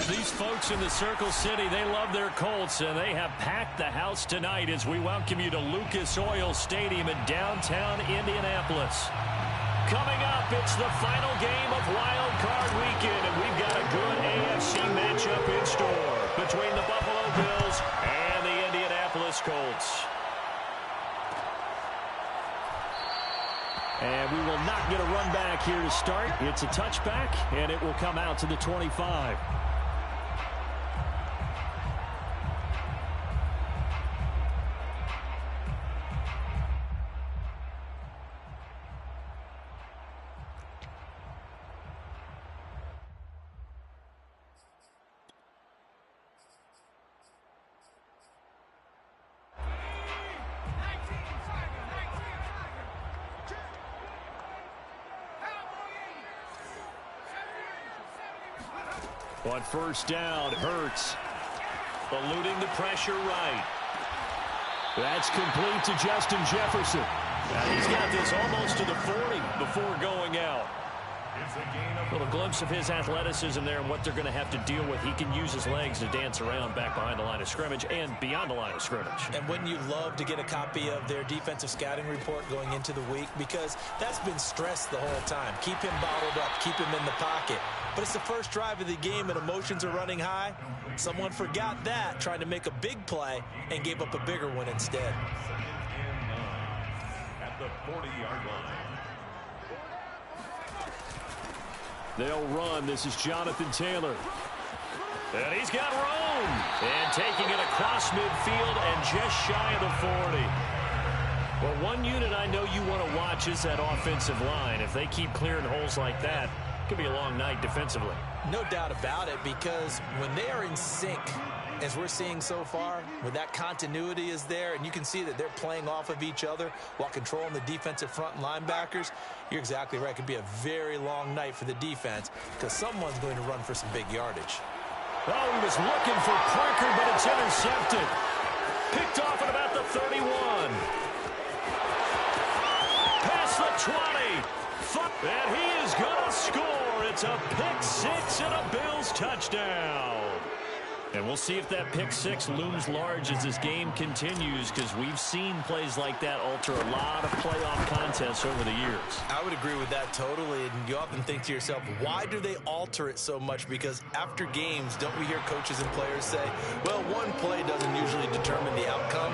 These folks in the Circle City, they love their Colts, and they have packed the house tonight as we welcome you to Lucas Oil Stadium in downtown Indianapolis. Coming up, it's the final game of Wild Card Weekend, and we've got a good AFC matchup in store between the Buffalo Bills and the Indianapolis Colts. And we will not get a run back here to start. It's a touchback, and it will come out to the 25. On first down, Hurts eluding the pressure right. That's complete to Justin Jefferson. Now he's got this almost to the 40 before going out. A little glimpse of his athleticism there and what they're going to have to deal with. He can use his legs to dance around back behind the line of scrimmage and beyond the line of scrimmage. And wouldn't you love to get a copy of their defensive scouting report going into the week? Because that's been stressed the whole time. Keep him bottled up. Keep him in the pocket. But it's the first drive of the game and emotions are running high. Someone forgot that, trying to make a big play, and gave up a bigger one instead. At the 40-yard line. They'll run. This is Jonathan Taylor. And he's got room. And taking it across midfield and just shy of the 40. Well, one unit I know you want to watch is that offensive line. If they keep clearing holes like that, it could be a long night defensively. No doubt about it, because when they are in sync, as we're seeing so far, when that continuity is there and you can see that they're playing off of each other while controlling the defensive front and linebackers, you're exactly right. It could be a very long night for the defense because someone's going to run for some big yardage. Oh, he was looking for Parker, but it's intercepted. Picked off at about the 31. Past the 20. And he is going to score. It's a pick six and a Bills touchdown. And we'll see if that pick six looms large as this game continues, because we've seen plays like that alter a lot of playoff contests over the years. I would agree with that totally, and you often think to yourself, why do they alter it so much? Because after games, don't we hear coaches and players say, well, one play doesn't usually determine the outcome?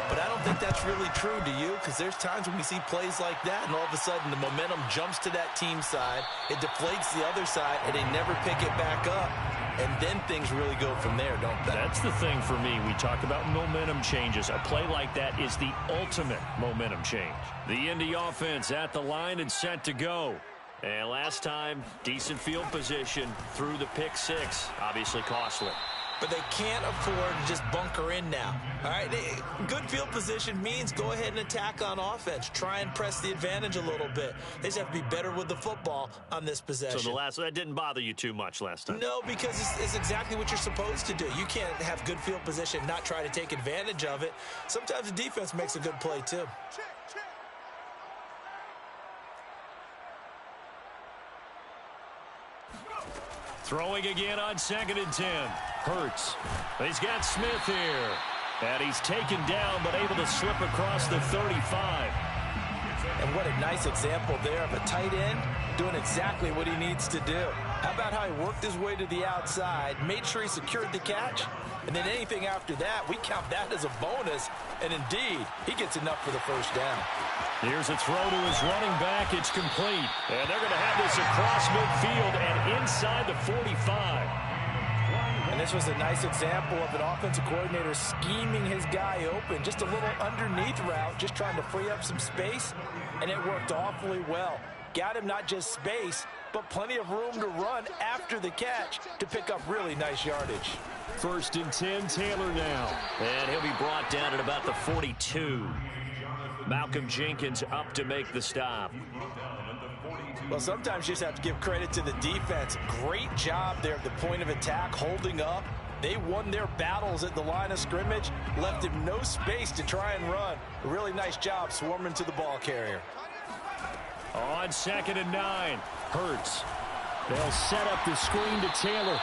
But I don't think that's really true, do you? Because there's times when we see plays like that, and all of a sudden the momentum jumps to that team side, it deflates the other side, and they never pick it back up. And then things really go from there, don't they? That's the thing for me. We talk about momentum changes. A play like that is the ultimate momentum change. The Indy offense at the line and set to go. And last time, decent field position through the pick six. Obviously costly. But they can't afford to just bunker in now. All right, good field position means go ahead and attack on offense. Try and press the advantage a little bit. They just have to be better with the football on this possession. So that didn't bother you too much last time? No, because it's exactly what you're supposed to do. You can't have good field position, not try to take advantage of it. Sometimes the defense makes a good play too. Throwing again on 2nd and 10. Hurts. He's got Smith here. And he's taken down, but able to slip across the 35. And what a nice example there of a tight end doing exactly what he needs to do. How about how he worked his way to the outside, made sure he secured the catch, and then anything after that, we count that as a bonus. And indeed, he gets enough for the first down. Here's a throw to his running back. It's complete. And they're going to have this across midfield and inside the 45. And this was a nice example of an offensive coordinator scheming his guy open. Just a little underneath route, just trying to free up some space. And it worked awfully well. Got him not just space, but plenty of room to run after the catch to pick up really nice yardage. 1st and 10, Taylor now. And he'll be brought down at about the 42. Malcolm Jenkins up to make the stop. Well, sometimes you just have to give credit to the defense. Great job there at the point of attack, holding up. They won their battles at the line of scrimmage, left him no space to try and run. A really nice job swarming to the ball carrier. On 2nd and 9, Hurts. They'll set up the screen to Taylor.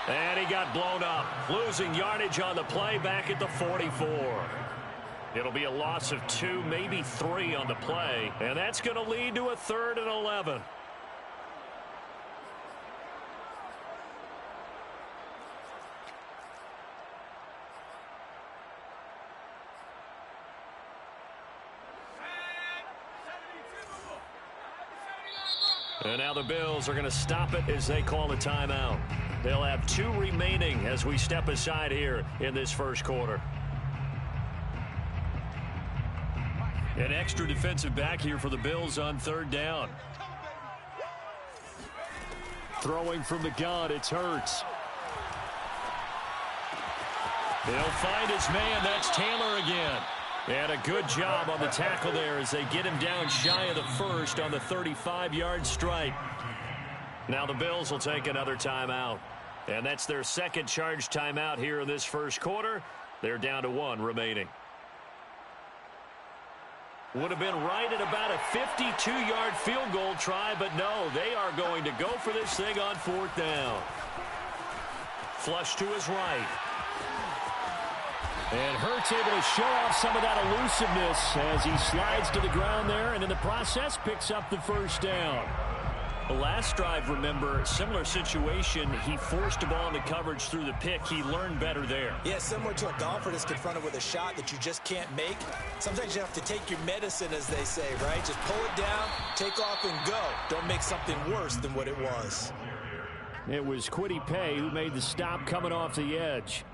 And he got blown up, losing yardage on the play back at the 44. It'll be a loss of 2, maybe 3 on the play, and that's going to lead to a 3rd and 11. And now the Bills are going to stop it as they call a timeout. They'll have 2 remaining as we step aside here in this first quarter. An extra defensive back here for the Bills on 3rd down. Throwing from the gun, it's Hurts. They'll find his man. That's Taylor again. And a good job on the tackle there as they get him down shy of the 1st on the 35-yard stripe. Now the Bills will take another timeout. And that's their 2nd charge timeout here in this first quarter. They're down to 1 remaining. Would have been right at about a 52-yard field goal try, but no, they are going to go for this thing on 4th down. Flush to his right. And Hurts able to show off some of that elusiveness as he slides to the ground there, and in the process picks up the 1st down. The last drive, remember, similar situation. He forced a ball into coverage through the pick. He learned better there. Yeah, similar to a golfer that's confronted with a shot that you just can't make. Sometimes you have to take your medicine, as they say, right? Just pull it down, take off, and go. Don't make something worse than what it was. It was Kwity Paye who made the stop coming off the edge.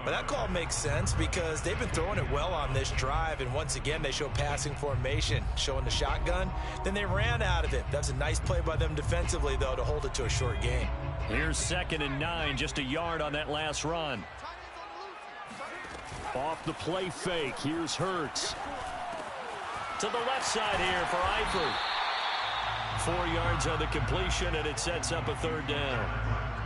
But that call makes sense because they've been throwing it well on this drive, and once again they show passing formation, showing the shotgun. Then they ran out of it. That's a nice play by them defensively, though, to hold it to a short gain. Here's 2nd and 9, just a yard on that last run. Off the play fake, here's Hurts. To the left side here for Eifert. 4 yards on the completion, and it sets up a 3rd down.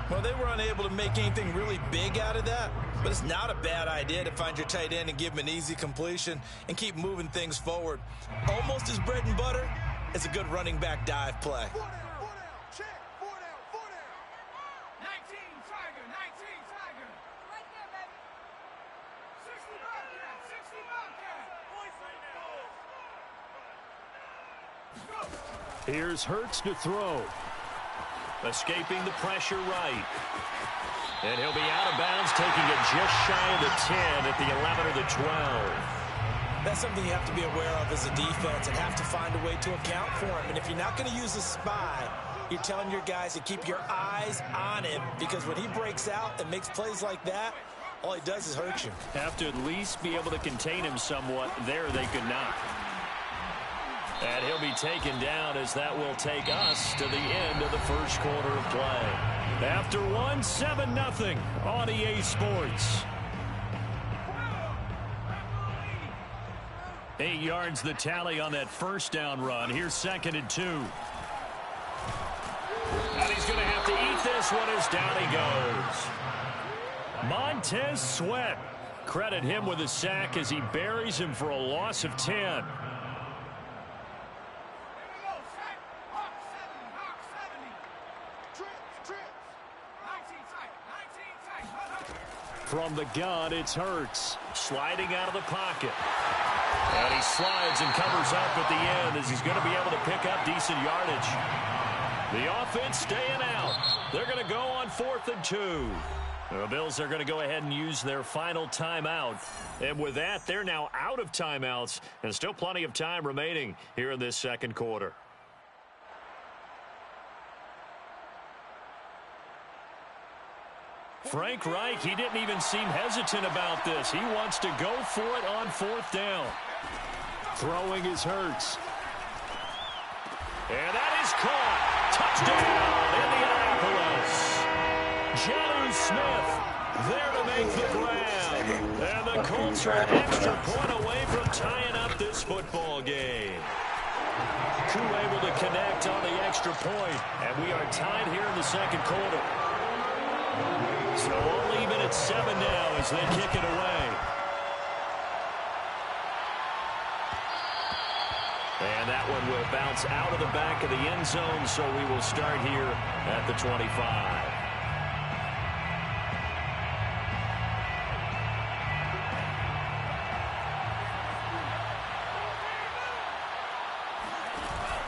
Well, they were unable to make anything really big out of that, but it's not a bad idea to find your tight end and give him an easy completion and keep moving things forward. Almost as bread and butter as a good running back dive play. 4 down, check, 4 down, 19 Tiger, 19 Tiger. Right there, baby. 60 Bobcat, 60 Bobcat. Here's Hurts to throw. Escaping the pressure right. And he'll be out of bounds, taking it just shy of the 10 at the 11 or the 12. That's something you have to be aware of as a defense and have to find a way to account for him. And if you're not going to use a spy, you're telling your guys to keep your eyes on him, because when he breaks out and makes plays like that, all he does is hurt you. Have to at least be able to contain him somewhat. There they could not. And he'll be taken down as that will take us to the end of the first quarter of play. After 1, 7-0 on EA Sports. 8 yards the tally on that 1st down run. Here's 2nd and 2. And he's going to have to eat this one as down he goes. Montez Sweat. Credit him with a sack as he buries him for a loss of 10. From the gun, it's Hurts. Sliding out of the pocket. And he slides and covers up at the end as he's going to be able to pick up decent yardage. The offense staying out. They're going to go on 4th and 2. The Bills are going to go ahead and use their final timeout. And with that, they're now out of timeouts and still plenty of time remaining here in this second quarter. Frank Reich, he didn't even seem hesitant about this. He wants to go for it on 4th down. Throwing is Hurts. And that is caught. Touchdown, Indianapolis. Jonnu Smith there to make the grab. And the Colts are an extra point away from tying up this football game. Koo able to connect on the extra point. And we are tied here in the second quarter. So all even at 7 now as they kick it away. And that one will bounce out of the back of the end zone, so we will start here at the 25.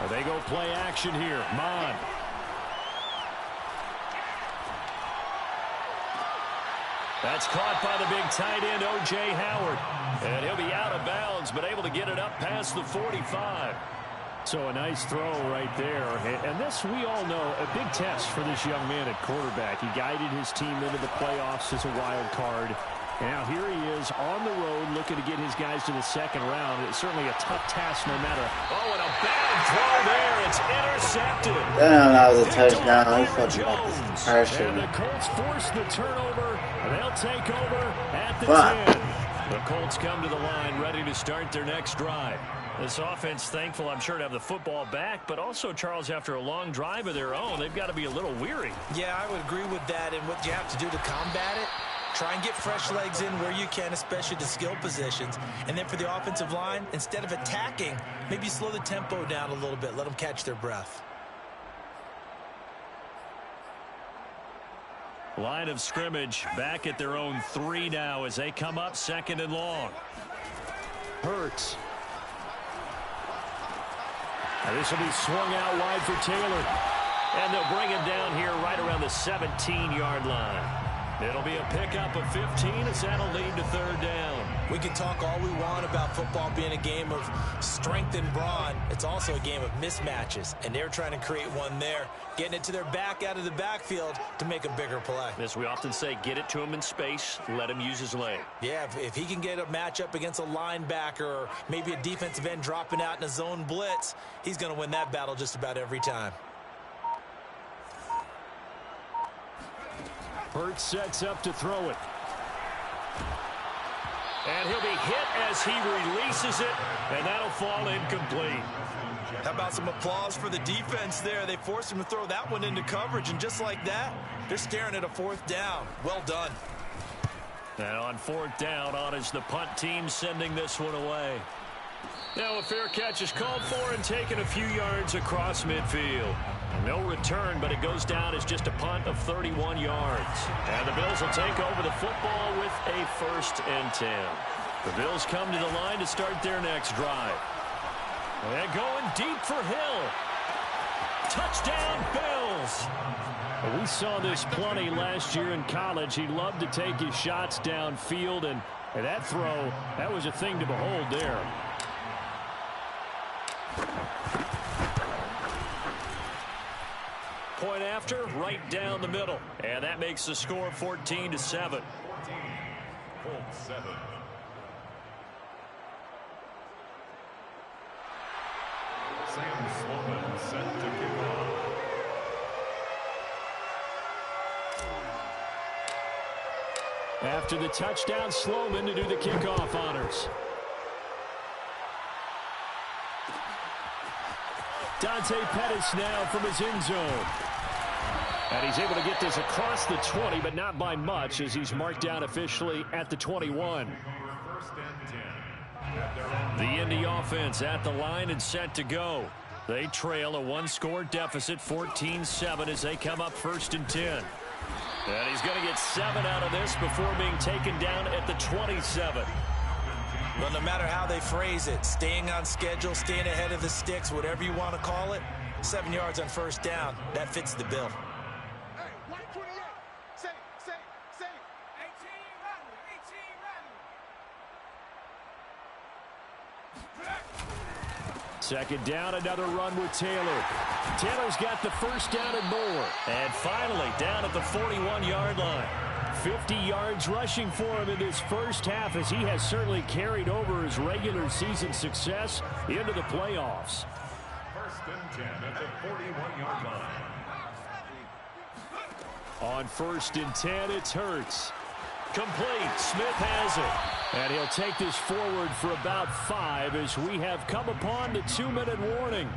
They go play action here. Mon. That's caught by the big tight end, O.J. Howard. And he'll be out of bounds, but able to get it up past the 45. So a nice throw right there. And this, we all know, a big test for this young man at quarterback. He guided his team into the playoffs as a wild card. Now here he is on the road looking to get his guys to the second round. It's certainly a tough task no matter. Oh, and a bad throw there. It's intercepted. Damn, that was a touchdown. He fucking got this pressure. And the Colts force the turnover. They'll take over at the 10. The Colts come to the line ready to start their next drive. This offense thankful, I'm sure, to have the football back, but also, Charles, after a long drive of their own, they've got to be a little weary. Yeah, I would agree with that, and what you have to do to combat it, try and get fresh legs in where you can, especially the skill positions. And then for the offensive line, instead of attacking, maybe slow the tempo down a little bit. Let them catch their breath. Line of scrimmage back at their own 3 now as they come up 2nd and long. Hurts. Now this will be swung out wide for Taylor. And they'll bring him down here right around the 17-yard line. It'll be a pickup of 15 as that'll lead to 3rd down. We can talk all we want about football being a game of strength and brawn. It's also a game of mismatches, and they're trying to create one there, getting it to their back out of the backfield to make a bigger play. As we often say, get it to him in space, let him use his leg. Yeah, if he can get a matchup against a linebacker or maybe a defensive end dropping out in a zone blitz, he's going to win that battle just about every time. Hurts sets up to throw it. And he'll be hit as he releases it, and that'll fall incomplete. How about some applause for the defense there? They forced him to throw that one into coverage, and just like that, they're staring at a 4th down. Well done. And on 4th down, on is the punt team sending this one away. Now a fair catch is called for and taken a few yards across midfield. No return, but it goes down as just a punt of 31 yards. And the Bills will take over the football with a 1st and 10. The Bills come to the line to start their next drive. And going deep for Hill. Touchdown, Bills. We saw this plenty last year in college. He loved to take his shots downfield, and that throw, that was a thing to behold there. Point after, right down the middle. And that makes the score 14-7. 7. Sam Sloman set to kick off. After the touchdown, Sloman to do the kickoff honors. Dante Pettis now from his end zone. And he's able to get this across the 20, but not by much as he's marked down officially at the 21. 1st and 10. The Indy offense at the line and set to go. They trail a 1-score deficit, 14-7, as they come up 1st and 10. And he's going to get 7 out of this before being taken down at the 27. Well, no matter how they phrase it, staying on schedule, staying ahead of the sticks, whatever you want to call it, 7 yards on first down. That fits the bill. Hey, 128. Safe, safe, safe. 18 run, 18 run. Second down, another run with Taylor. Taylor's got the first down and more. And finally, down at the 41-yard line. 50 yards rushing for him in this first half, as he has certainly carried over his regular season success into the playoffs. First and 10 at the 41-yard line. On first and 10, it's Hurts. Complete. Smith has it. And he'll take this forward for about 5 as we have come upon the 2-minute warning.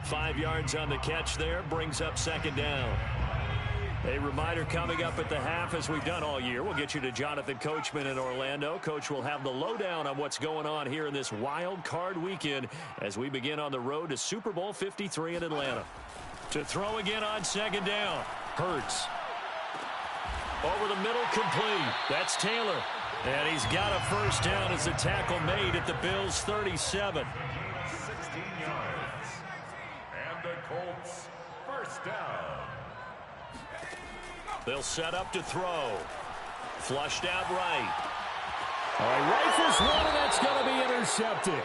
5 yards on the catch there, brings up second down. A reminder coming up at the half, as we've done all year. We'll get you to Jonathan Coachman in Orlando. Coach will have the lowdown on what's going on here in this wild card weekend as we begin on the road to Super Bowl 53 in Atlanta. To throw again on second down. Hurts. Over the middle, complete. That's Taylor. And he's got a first down as the tackle made at the Bills' 37. 16 yards. And the Colts first down. They'll set up to throw. Flushed out right. Rifles one, and that's going to be intercepted.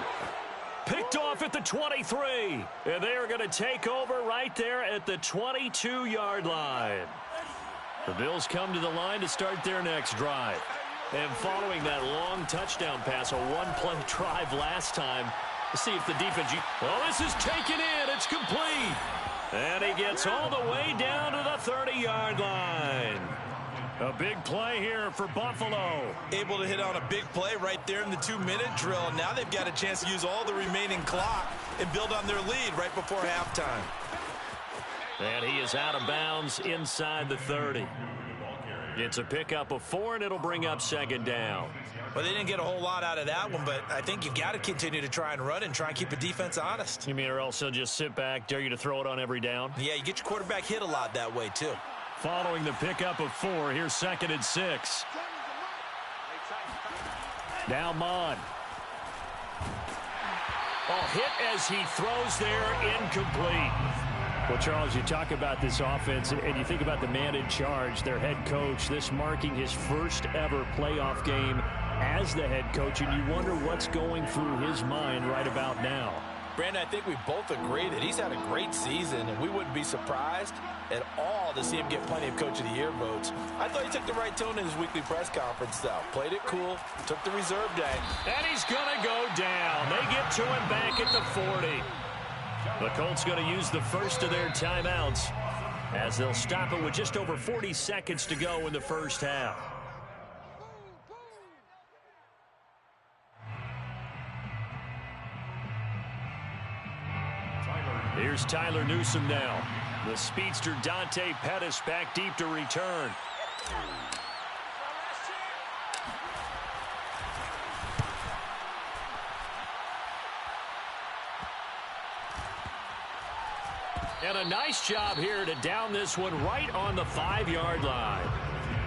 Picked off at the 23. And they are going to take over right there at the 22-yard line. The Bills come to the line to start their next drive. And following that long touchdown pass, a one-play drive last time, let's see if the defense... Well, this is taken in. It's complete. And he gets all the way down to the 30-yard line. A big play here for Buffalo. Able to hit on a big play right there in the 2-minute drill. Now they've got a chance to use all the remaining clock and build on their lead right before halftime. And he is out of bounds inside the 30. It's a pickup of 4, and it'll bring up second down. Well, they didn't get a whole lot out of that one, but I think you've got to continue to try and run and try and keep the defense honest. You mean, or else he'll just sit back, dare you to throw it on every down? Yeah, you get your quarterback hit a lot that way, too. Following the pickup of 4, here's second and 6. Now Mon. Oh, hit as he throws there, incomplete. Well, Charles, you talk about this offense, and you think about the man in charge, their head coach, this marking his first ever playoff game as the head coach, and you wonder what's going through his mind right about now. Brandon, I think we both agree that he's had a great season, and we wouldn't be surprised at all to see him get plenty of Coach of the Year votes. I thought he took the right tone in his weekly press conference, though. Played it cool, took the reserve day. And he's going to go down. They get to him back at the 40. The Colts going to use the first of their timeouts as they'll stop it with just over 40 seconds to go in the first half. Here's Tyler Newsome now. The speedster Dante Pettis back deep to return. And a nice job here to down this one right on the 5-yard line.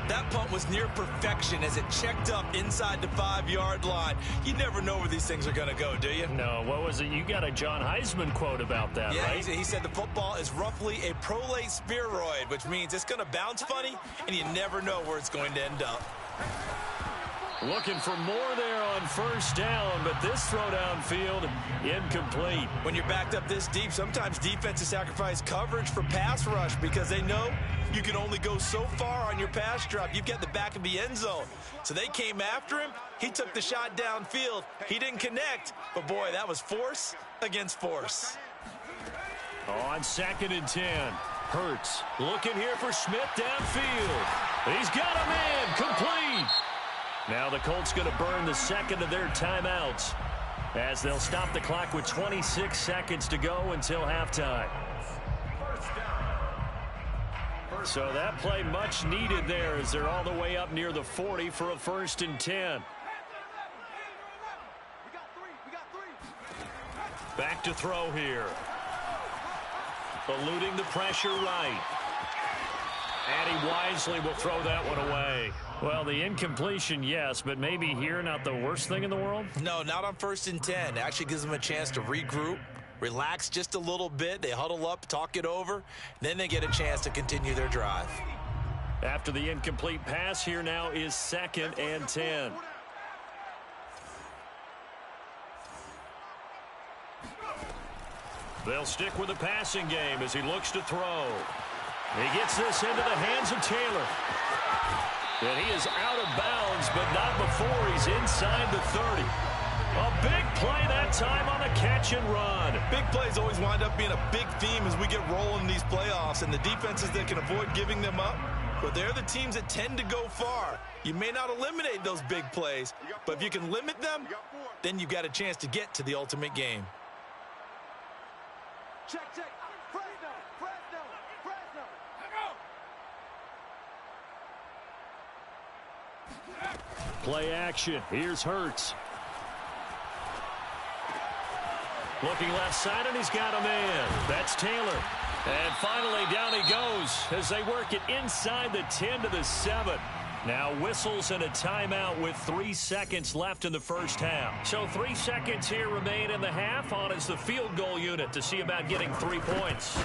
That punt was near perfection as it checked up inside the 5-yard line. You never know where these things are going to go, do you? No, what was it? You got a John Heisman quote about that, yeah, right? He said the football is roughly a prolate spheroid, which means it's going to bounce funny, and you never know where it's going to end up. Looking for more there on first down, but this throw downfield incomplete. When you're backed up this deep, sometimes defenses sacrifice coverage for pass rush because they know you can only go so far on your pass drop. You've got the back of the end zone. So they came after him. He took the shot downfield. He didn't connect, but boy, that was force against force. On second and 10, Hurts looking here for Smith downfield. He's got a man, complete. Now the Colts going to burn the second of their timeouts as they'll stop the clock with 26 seconds to go until halftime. So that play much needed there as they're all the way up near the 40 for a first and 10. Back to throw here. Eluding the pressure right. And he wisely will throw that one away. Well, the incompletion, yes, but maybe here not the worst thing in the world? No, not on first and 10. Actually gives them a chance to regroup, relax just a little bit. They huddle up, talk it over, then they get a chance to continue their drive. After the incomplete pass, here now is 2nd and 10. They'll stick with the passing game as he looks to throw. He gets this into the hands of Taylor. And he is out of bounds, but not before he's inside the 30. A big play that time on the catch and run. Big plays always wind up being a big theme as we get rolling in these playoffs, and the defenses that can avoid giving them up, but they're the teams that tend to go far. You may not eliminate those big plays, but if you can limit them, then you've got a chance to get to the ultimate game. Check, check. Fresno, Fresno, Fresno. Go. Play action. Here's Hurts. Looking left side, and he's got a man. That's Taylor. And finally, down he goes as they work it inside the 10 to the 7. Now whistles and a timeout with 3 seconds left in the first half. So 3 seconds here remain in the half. On is the field goal unit to see about getting 3 points.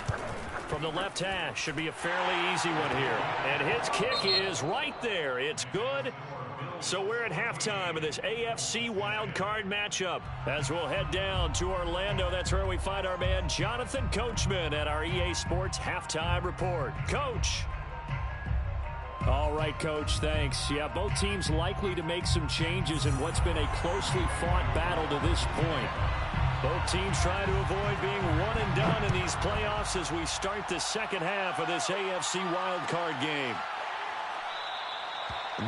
From the left hash, should be a fairly easy one here. And his kick is right there. It's good. So we're at halftime of this AFC wildcard matchup. As we'll head down to Orlando, that's where we find our man Jonathan Coachman at our EA Sports Halftime Report. Coach. All right, Coach, thanks. Yeah, both teams likely to make some changes in what's been a closely fought battle to this point. Both teams trying to avoid being one and done in these playoffs as we start the second half of this AFC wildcard game.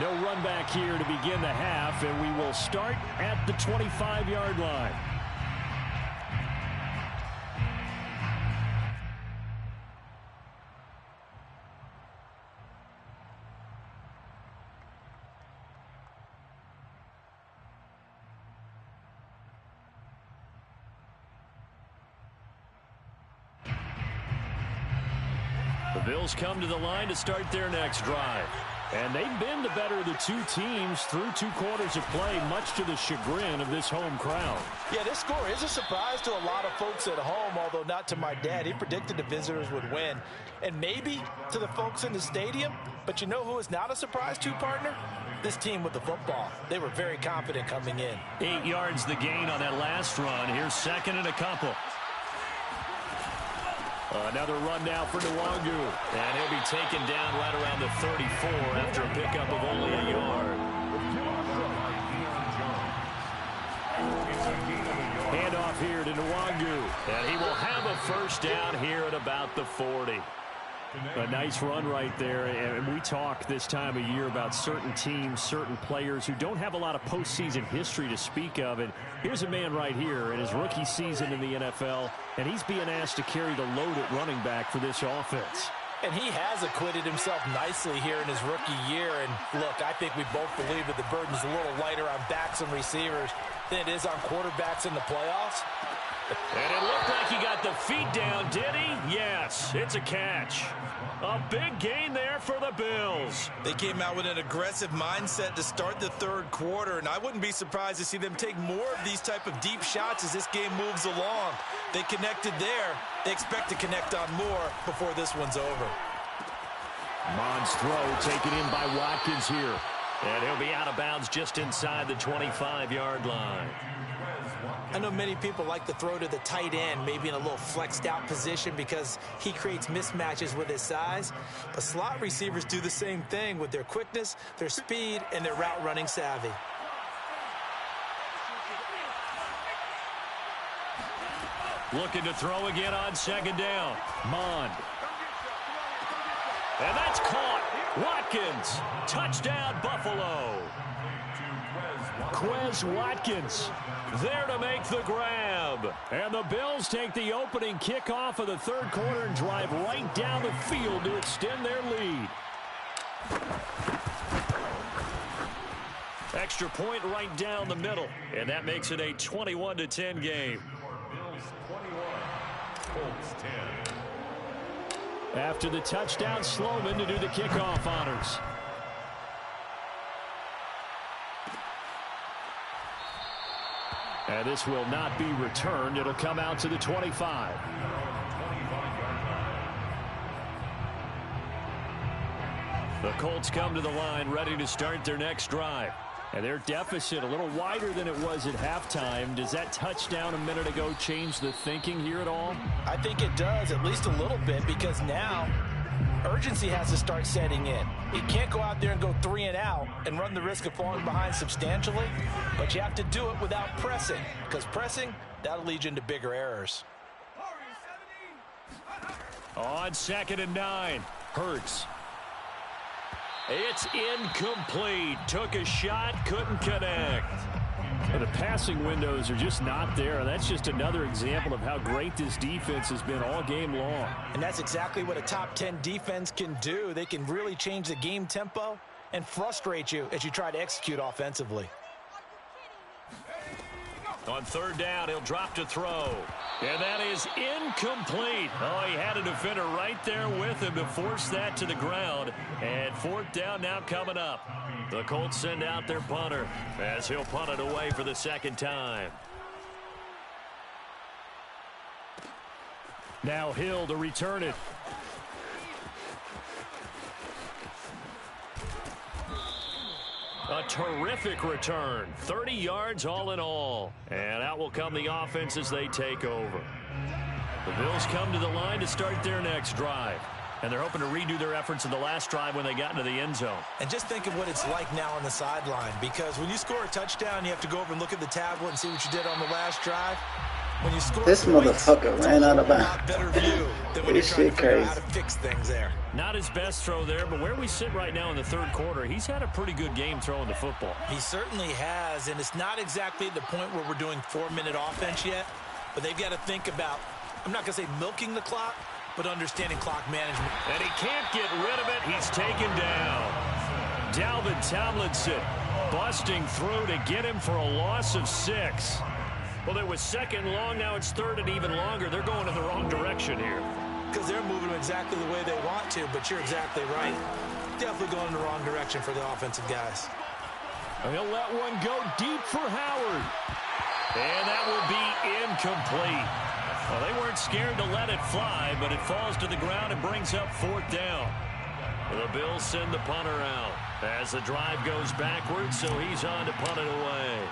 No run back here to begin the half, and we will start at the 25-yard line. The Bills come to the line to start their next drive. And they've been the better of the two teams through 2 quarters of play, much to the chagrin of this home crowd. Yeah, this score is a surprise to a lot of folks at home, although not to my dad. He predicted the visitors would win. And maybe to the folks in the stadium. But you know who is not a surprise to, partner? This team with the football. They were very confident coming in. 8 yards the gain on that last run. Here's 2nd and a couple. Another run now for Nwangu. And he'll be taken down right around the 34 after a pickup of only a yard. Handoff here to Nwangu. And he will have a first down here at about the 40. A nice run right there, and we talk this time of year about certain teams, certain players who don't have a lot of postseason history to speak of, and here's a man right here in his rookie season in the NFL, and he's being asked to carry the load at running back for this offense. And he has acquitted himself nicely here in his rookie year, and look, I think we both believe that the burden's a little lighter on backs and receivers than it is on quarterbacks in the playoffs. And it looked like he got the feet down, did he? Yes, it's a catch. A big gain there for the Bills. They came out with an aggressive mindset to start the third quarter, and I wouldn't be surprised to see them take more of these type of deep shots as this game moves along. They connected there. They expect to connect on more before this one's over. Mond's throw taken in by Watkins here. And he'll be out of bounds just inside the 25-yard line. I know many people like to throw to the tight end, maybe in a little flexed out position because he creates mismatches with his size. But slot receivers do the same thing with their quickness, their speed, and their route running savvy. Looking to throw again on 2nd down. Mond. And that's caught. Watkins. Touchdown, Buffalo. Quez Watkins there to make the grab. And the Bills take the opening kickoff of the third quarter and drive right down the field to extend their lead. Extra point right down the middle. And that makes it a 21-10 game. Bills 21, Colts 10. After the touchdown, Sloman to do the kickoff honors. And this will not be returned. It'll come out to the 25. The Colts come to the line ready to start their next drive. And their deficit a little wider than it was at halftime. Does that touchdown a minute ago change the thinking here at all? I think it does, at least a little bit, because now urgency has to start setting in. You can't go out there and go 3 and out and run the risk of falling behind substantially, but you have to do it without pressing, because pressing, that'll lead you into bigger errors. On 2nd and 9, Hurts. It's incomplete. Took a shot, couldn't connect. Well, the passing windows are just not there. That's just another example of how great this defense has been all game long. And that's exactly what a top 10 defense can do. They can really change the game tempo and frustrate you as you try to execute offensively. On 3rd down, he'll drop to throw. And that is incomplete. Oh, he had a defender right there with him to force that to the ground. And 4th down now coming up. The Colts send out their punter as he'll punt it away for the 2nd time. Now Hill to return it. A terrific return. 30 yards all in all. And out will come the offense as they take over. The Bills come to the line to start their next drive. And they're hoping to redo their efforts in the last drive when they got into the end zone. And just think of what it's like now on the sideline, because when you score a touchdown, you have to go over and look at the tablet and see what you did on the last drive. When you score This motherfucker ran out of bounds. Better view than when you're trying to figure out how to fix things there. Not his best throw there, but where we sit right now in the 3rd quarter, he's had a pretty good game throwing the football. He certainly has, and it's not exactly at the point where we're doing 4-minute offense yet, but they've got to think about, I'm not going to say milking the clock, but understanding clock management. And he can't get rid of it. He's taken down. Dalvin Tomlinson busting through to get him for a loss of 6. Well, it was 2nd and long. Now it's 3rd and even longer. They're going in the wrong direction here. Because they're moving exactly the way they want to, but you're exactly right. Definitely going in the wrong direction for the offensive guys. He'll let one go deep for Howard. And that will be incomplete. Well, they weren't scared to let it fly, but it falls to the ground and brings up 4th down. The Bills send the punter out as the drive goes backwards, so he's on to punt it away.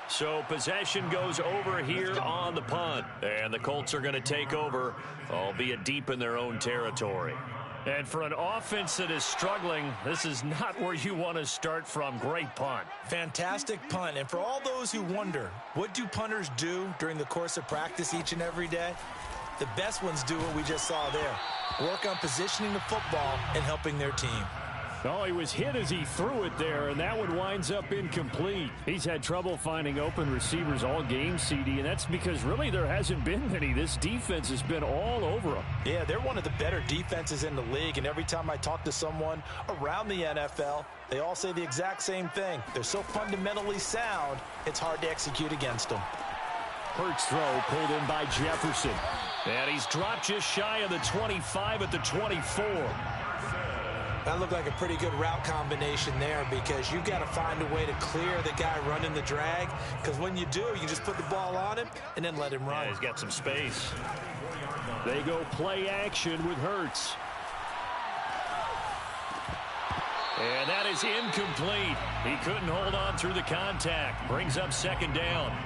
So possession goes over here on the punt. And the Colts are going to take over, albeit deep in their own territory. And for an offense that is struggling, this is not where you want to start from. Great punt. Fantastic punt. And for all those who wonder, what do punters do during the course of practice each and every day? The best ones do what we just saw there. Work on positioning the football and helping their team. Oh, he was hit as he threw it there, and that one winds up incomplete. He's had trouble finding open receivers all game, CD, and that's because really there hasn't been many. This defense has been all over them. Yeah, they're one of the better defenses in the league, and every time I talk to someone around the NFL, they all say the exact same thing. They're so fundamentally sound, it's hard to execute against them. Hurts throw pulled in by Jefferson. And he's dropped just shy of the 25 at the 24. That looked like a pretty good route combination there, because you've got to find a way to clear the guy running the drag, because when you do, you just put the ball on him and then let him run. Yeah, he's got some space. They go play action with Hurts. And that is incomplete. He couldn't hold on through the contact. Brings up 2nd down.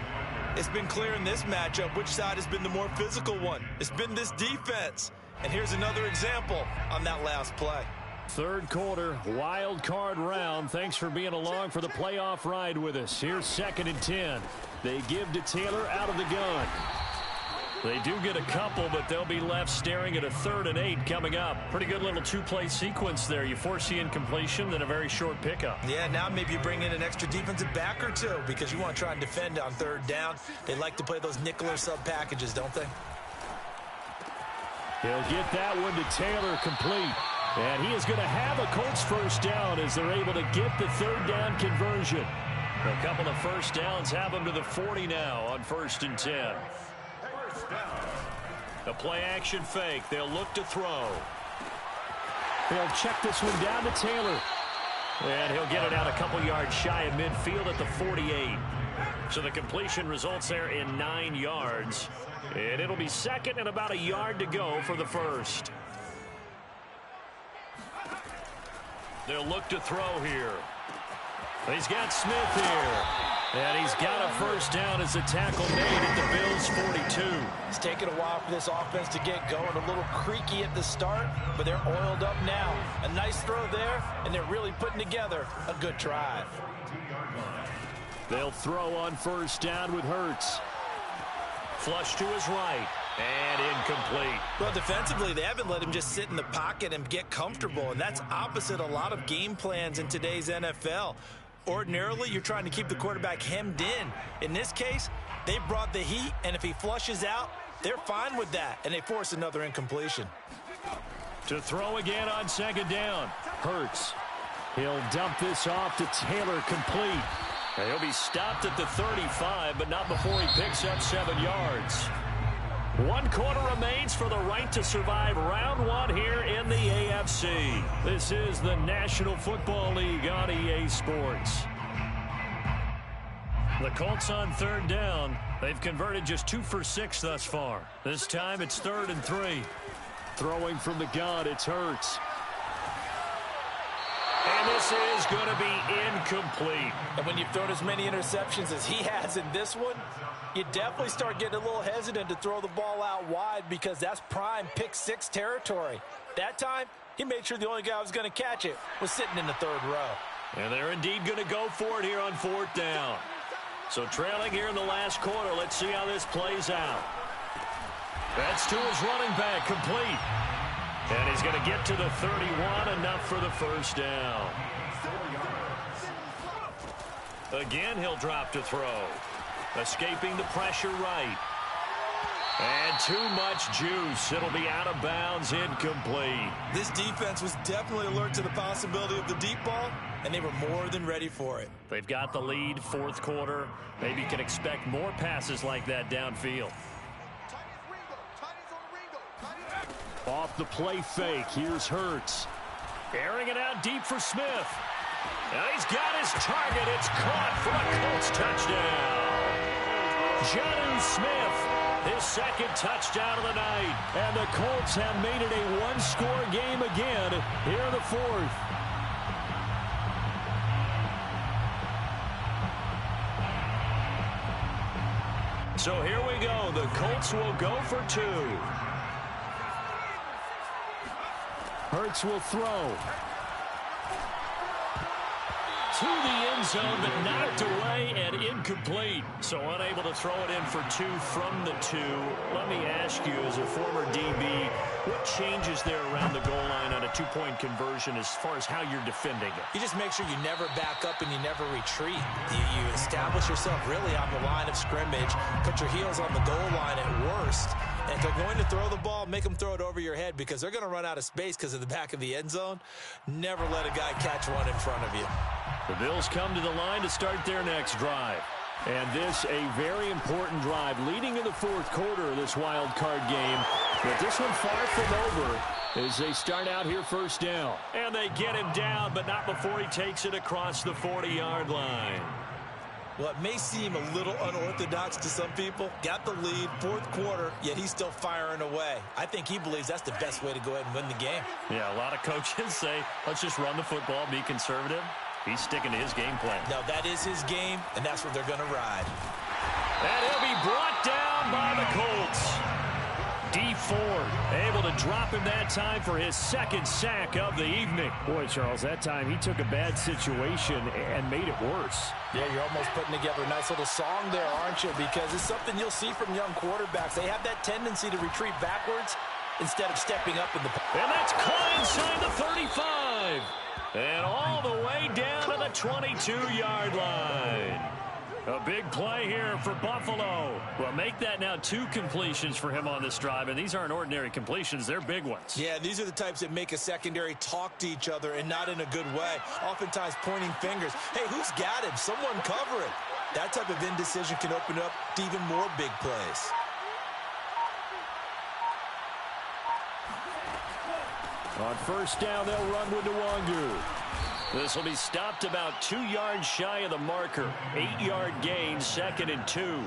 It's been clear in this matchup which side has been the more physical one. It's been this defense. And here's another example on that last play. 3rd quarter, wild card round. Thanks for being along for the playoff ride with us. Here's 2nd and 10. They give to Taylor out of the gun. They do get a couple, but they'll be left staring at a 3rd and 8 coming up. Pretty good little 2-play sequence there. You force the incompletion, then a very short pickup. Yeah, now maybe you bring in an extra defensive back or two, because you want to try and defend on 3rd down. They like to play those nickel or sub packages, don't they? He'll get that one to Taylor complete. And he is going to have a Colts 1st down as they're able to get the 3rd down conversion. A couple of first downs have them to the 40 now on 1st and 10. A play action fake. They'll look to throw. They'll check this one down to Taylor. And he'll get it out a couple yards shy of midfield at the 48. So the completion results there in 9 yards. And it'll be second and about a yard to go for the first. They'll look to throw here. He's got Smith here. And he's got a first down as a tackle made at the Bills' 42. It's taken a while for this offense to get going. A little creaky at the start, but they're oiled up now. A nice throw there, and they're really putting together a good drive. They'll throw on first down with Hurts. Flush to his right. And incomplete. Well, defensively, they haven't let him just sit in the pocket and get comfortable, and that's opposite a lot of game plans in today's NFL. Ordinarily, you're trying to keep the quarterback hemmed in. In this case, they brought the heat, and if he flushes out, they're fine with that, and they force another incompletion. To throw again on second down. Hurts. He'll dump this off to Taylor, complete. And he'll be stopped at the 35, but not before he picks up 7 yards. 1 quarter remains for the right to survive round 1 here in the AFC. This is the National Football League on EA Sports. The Colts on 3rd down. They've converted just 2 for 6 thus far. This time it's 3rd and 3. Throwing from the gun, it's Hurts. And this is going to be incomplete. And when you've thrown as many interceptions as he has in this one, you definitely start getting a little hesitant to throw the ball out wide because that's prime pick 6 territory. That time, he made sure the only guy who was going to catch it was sitting in the 3rd row. And they're indeed going to go for it here on 4th down. So trailing here in the last quarter, let's see how this plays out. That's to his running back, complete. And he's going to get to the 31, enough for the first down. Again, he'll drop to throw. Escaping the pressure right. And too much juice. It'll be out of bounds, incomplete. This defense was definitely alert to the possibility of the deep ball, and they were more than ready for it. They've got the lead, 4th quarter. Maybe can expect more passes like that downfield. Off the play fake, here's Hurts. Airing it out deep for Smith. And he's got his target. It's caught for a Colts touchdown. Jonnu Smith, his 2nd touchdown of the night. And the Colts have made it a 1-score game again here in the 4th. So here we go. The Colts will go for 2. Hurts will throw. To the end zone, but knocked away and incomplete. So unable to throw it in for 2 from the 2. Let me ask you, as a former DB, what changes there around the goal line on a 2-point conversion as far as how you're defending it? You just make sure you never back up and you never retreat. You establish yourself really on the line of scrimmage, put your heels on the goal line at worst. And if they're going to throw the ball, make them throw it over your head because they're going to run out of space because of the back of the end zone. Never let a guy catch one in front of you. The Bills come to the line to start their next drive. And this a very important drive leading in the 4th quarter of this wild card game. But this one far from over as they start out here 1st down. And they get him down, but not before he takes it across the 40-yard line. Well, it may seem a little unorthodox to some people. Got the lead, 4th quarter, yet he's still firing away. I think he believes that's the best way to go ahead and win the game. Yeah, a lot of coaches say, let's just run the football, be conservative. He's sticking to his game plan. No, that is his game, and that's what they're going to ride. And he'll be brought down by the Colts. D Ford able to drop him that time for his 2nd sack of the evening. Boy, Charles, that time he took a bad situation and made it worse. Yeah, you're almost putting together a nice little song there, aren't you? Because it's something you'll see from young quarterbacks. They have that tendency to retreat backwards instead of stepping up in the... And that's caught inside the 35. And all the way down to the 22-yard line. A big play here for Buffalo. Well, make that now 2 completions for him on this drive, and these aren't ordinary completions. They're big ones. Yeah, these are the types that make a secondary talk to each other and not in a good way. Oftentimes pointing fingers. Hey, who's got him? Someone cover it. That type of indecision can open up to even more big plays. On first down, they'll run with Nwangu. This will be stopped about 2 yards shy of the marker. 8-yard gain, 2nd and 2.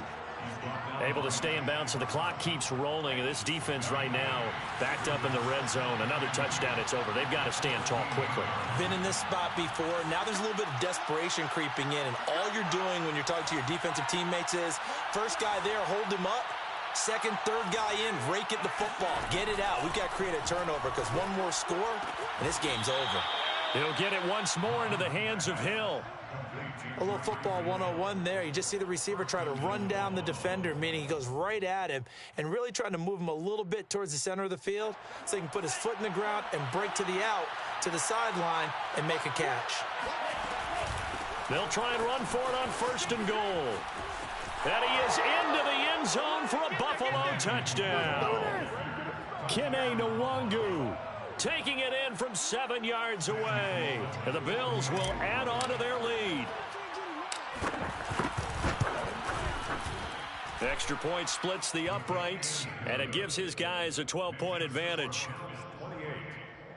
Able to stay in bounds, so the clock keeps rolling. And this defense right now backed up in the red zone. Another touchdown, it's over. They've got to stand tall quickly. Been in this spot before. Now there's a little bit of desperation creeping in. And all you're doing when you're talking to your defensive teammates is, first guy there, hold him up. Second, third guy in, rake it the football. Get it out. We've got to create a turnover because one more score, and this game's over. He'll get it once more into the hands of Hill. A little football 101 there. You just see the receiver try to run down the defender, meaning he goes right at him and really trying to move him a little bit towards the center of the field so he can put his foot in the ground and break to the out, to the sideline, and make a catch. They'll try and run for it on 1st and goal. And he is into the end zone for a Buffalo touchdown. Kene Nwangu taking it in from 7 yards away. And the Bills will add on to their lead. Extra point splits the uprights, and it gives his guys a 12-point advantage. 28,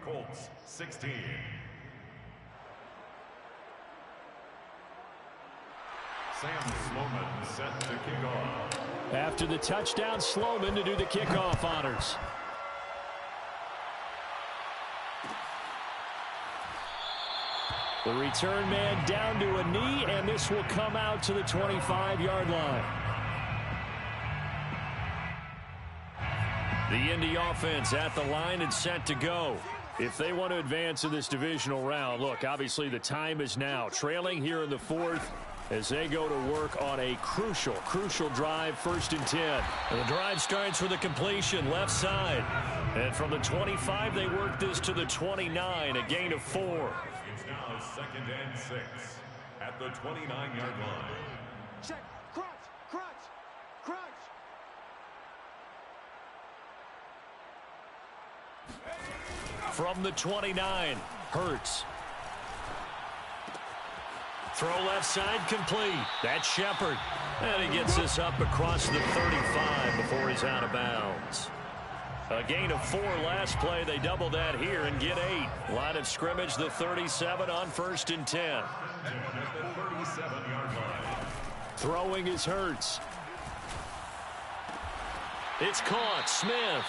Colts 16. Sam Sloman set to kick off. After the touchdown, Sloman to do the kickoff honors. The return man down to a knee, and this will come out to the 25-yard line. The Indy offense at the line and set to go. If they want to advance in this divisional round, look, obviously the time is now. Trailing here in the 4th as they go to work on a crucial drive, 1st and 10. And the drive starts with a completion left side. And from the 25, they work this to the 29, a gain of 4. It's now 2nd and 6 at the 29-yard line. Check. Crunch. From the 29, Hurts. Throw left side complete. That's Shepard. And he gets this up across the 35 before he's out of bounds. A gain of 4 last play. They double that here and get 8. Line of scrimmage, the 37 on 1st and 10. At the 37-yard line. Throwing is Hurts. It's caught. Smith.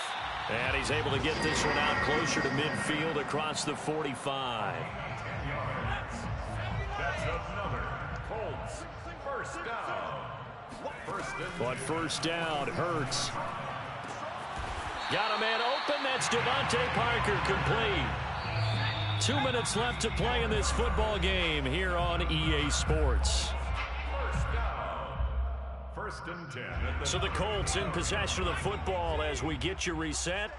And he's able to get this one out closer to midfield across the 45. 10 yards. That's another Colts first down. But first down, Hurts. Got a man open. That's Devontae Parker complete. 2 minutes left to play in this football game here on EA Sports. First and 10. So the Colts in possession of the football as we get you reset.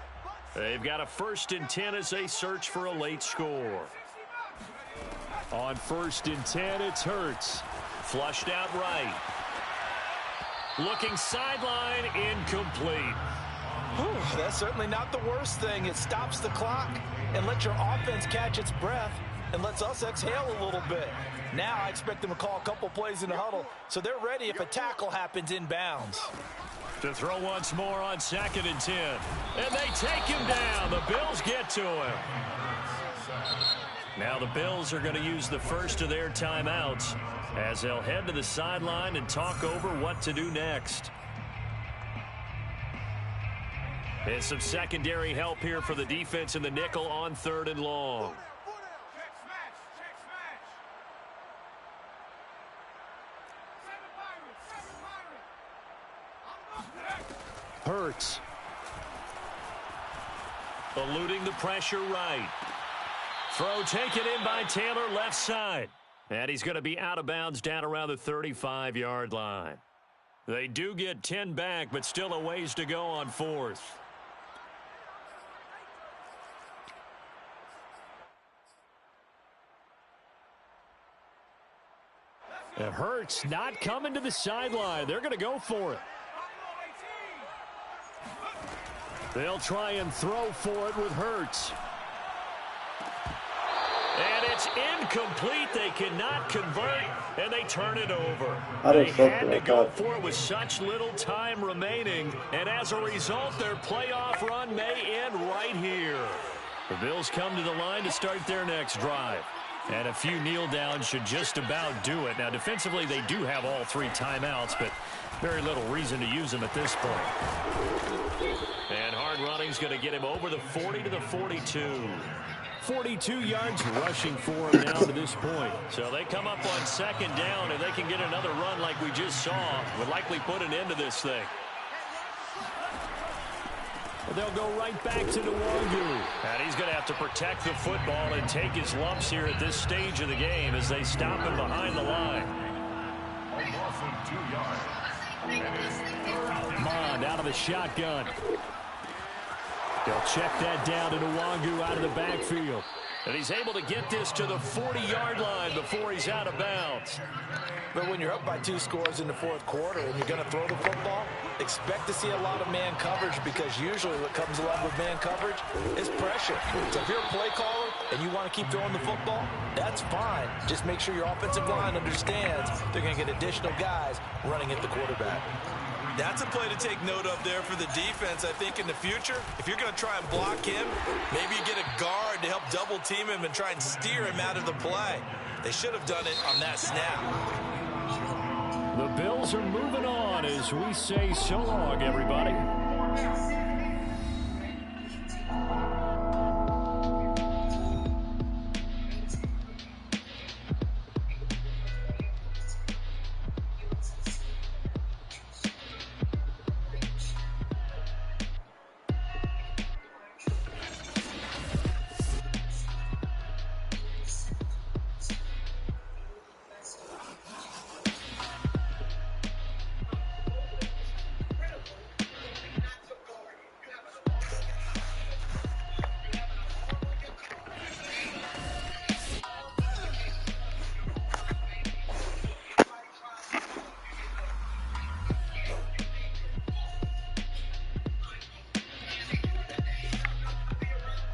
They've got a 1st and 10 as they search for a late score. On 1st and 10, it's Hurts. Flushed out right. Looking sideline, incomplete. Whew, that's certainly not the worst thing. It stops the clock and lets your offense catch its breath and lets us exhale a little bit. Now I expect them to call a couple plays in the huddle so they're ready if a tackle happens in bounds. To throw once more on 2nd and 10. And they take him down. The Bills get to him. Now the Bills are going to use the first of their timeouts as they'll head to the sideline and talk over what to do next. And some secondary help here for the defense in the nickel on 3rd and long. Hurts. Eluding the pressure right. Throw taken in by Taylor left side. And he's going to be out of bounds down around the 35-yard line. They do get 10 back, but still a ways to go on 4th. It hurts not coming to the sideline. They're going to go for it. They'll try and throw for it with Hurts. And it's incomplete. They cannot convert, and they turn it over. They had to go for it with such little time remaining, and as a result, their playoff run may end right here. The Bills come to the line to start their next drive. And a few kneel downs should just about do it. Now, defensively, they do have all 3 timeouts, but very little reason to use them at this point. And hard running's going to get him over the 40 to the 42. 42 yards rushing for him now to this point. So they come up on second down, and they can get another run like we just saw. Would likely put an end to this thing. They'll go right back to Nwangu. And he's going to have to protect the football and take his lumps here at this stage of the game as they stop him behind the line. A loss of 2 yards. Mond out of the shotgun. They'll check that down to Nwangu out of the backfield. And he's able to get this to the 40-yard line before he's out of bounds. But when you're up by 2 scores in the 4th quarter and you're going to throw the football, expect to see a lot of man coverage, because usually what comes along with man coverage is pressure. So if you're a play caller and you want to keep throwing the football, that's fine. Just make sure your offensive line understands they're going to get additional guys running at the quarterback. That's a play to take note of there for the defense. I think in the future, if you're going to try and block him, maybe you get a guard to help double team him and try and steer him out of the play. They should have done it on that snap. The Bills are moving on as we say so long, everybody.